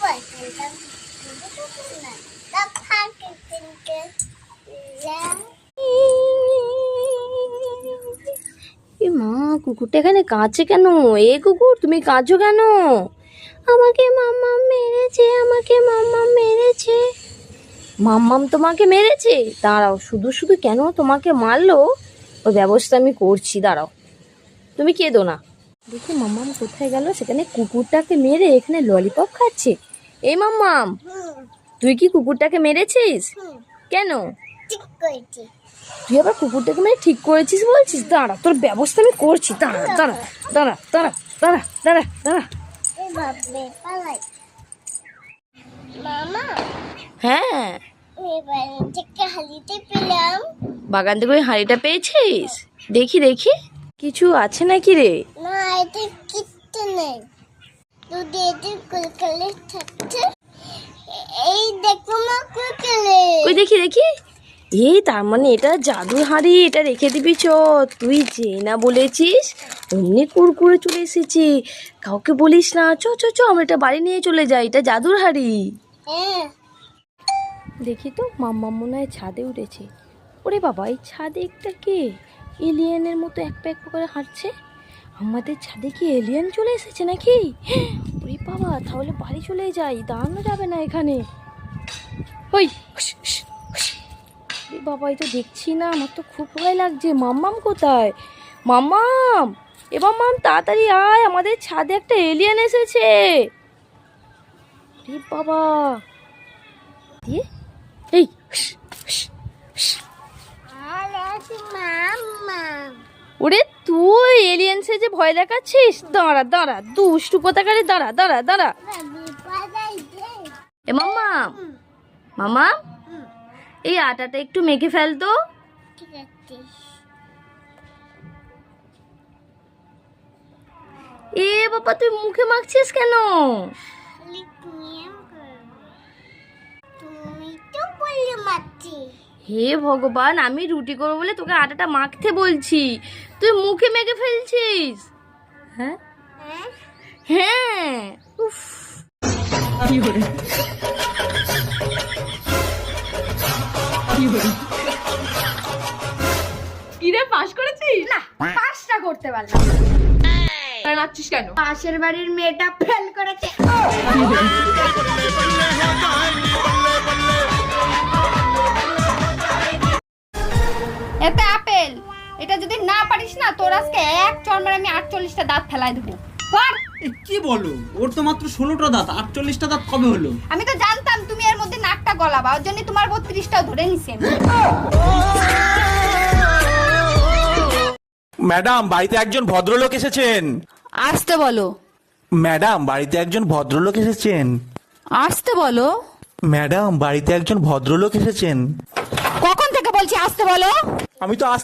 মা, কুকুরটা এখানে কাঁদছে কেন? এ কুকুর, তুমি কাঁদছো কেন? আমাকে মাম্মাম মেরেছে, আমাকে মাম্মাম মেরেছে। মাম্মাম তোমাকে মেরেছে? দাঁড়াও, শুধু শুধু কেন তোমাকে মারলো ওর ব্যবস্থা আমি করছি, দাঁড়াও। তুমি কেঁদো না। দেখি মাম্মাম কোথায় গেল। সেখানে কুকুরটাকে মেরে এখানে ললিপপ খাচ্ছে। এই মাম্মাম, তুই কি কুকুরটাকে মেরেছিস? কেন? তুই আবার কুকুরটাকে মেরে ঠিক করেছিস বলছিস? দাঁড়া, তোর ব্যবস্থা আমি করছি। দাঁড়া দাঁড়া দাঁড়া দাঁড়া দাঁড়া দাঁড়া দাঁড়া। হ্যাঁ, বাগান থেকে ওই হাঁড়িটা পেয়েছিস? দেখি দেখি, কিছু আছে নাকি রে? না, এটা কিচ্ছু নেই। দুধে এতে কুলকুলে থাকছে। এই দেখো মা, কুলকুলে। ওই দেখি দেখি। এই তার মানে এটা জাদুর হাঁড়ি, এটা রেখে দিবি চ। তুই যে না বলেছিস অমনি কুরকুরে চলে এসেছি। কাউকে বলিস না, চ চ চ, আমরা এটা বাড়ি নিয়ে চলে যাই। এটা জাদুর হাঁড়ি। হ্যাঁ, দেখি তো, মাম্মা মনে হয় ছাদে উঠেছে। ওরে বাবা, এই ছাদে একটা কে এলিয়েনের মতো এক প্যাক করে হাঁটছে। আমাদের ছাদে কি এলিয়েন চলে এসেছে নাকি? ওরে বাবা, তাহলে বাড়ি চলে যাই, দাঁড়ানো যাবে না এখানে। ওই হুস, হুস, হুস। এ বাবা, এই তো দেখছি না, আমার তো খুব ভয় লাগছে। মাম্মাম কোথায়? মাম্মাম, এ মাম্মাম তাড়াতাড়ি আয়, আমাদের ছাদে একটা এলিয়েন এসেছে। এ বাবা, দিয়ে এই হুস, হুস, হুস। আর আছে মাম্মা। ওরে তুই এলিয়েন সেজে ভয় দেখাচ্ছিস? দাঁড়া দাঁড়া, দুষ্টু কোথাকারে, দাঁড়া দাঁড়া দাঁড়া। বাবি পালাই দে। এ মাম্মাম, মাম্মাম, এই আটাটা একটু মেখে ফেলতো। ঠিক আছে। এ বাবা, তুই মুখে মাখছিস কেন? খালি নিয়ম করবো। তুমি তো বললে মারছি। হে ভগবান, আমি রুটি করবো বলে তোকে আটাটা মাখতে বলছি, তুই মুখে মেখে ফেলছিস। হ্যাঁ হ্যাঁ, হ্যাঁ, উফ। কিরে, পাস করেছিস? না, পাঁচটা করতে পারলাম। আর নাচছিস কেন? পাশের বাড়ির মেয়েটা ফেল করেছে। এতে আপেল, এটা যদি না পারিস না, তোর আজকে এক চড় আমি 48টা দাঁত ফেলাই দেবো। পর। কি বলো, ওর তো মাত্র 16টা দাঁত, 48টা দাঁত কবে হলো? আমি তো জানতাম তুমি এর মধ্যে নাকটা গলাবা, ওর জন্য তোমার 32টাও ধরে নিছি আমি। ম্যাডাম, বাড়িতে একজন ভদ্রলোক এসেছেন। আসতে বলো। ম্যাডাম, বাড়িতে একজন ভদ্রলোক এসেছেন। আসতে বলো। ম্যাডাম, বাড়িতে একজন ভদ্রলোক এসেছেন। কখন থেকে বলছি আসতে বলো? আমি তো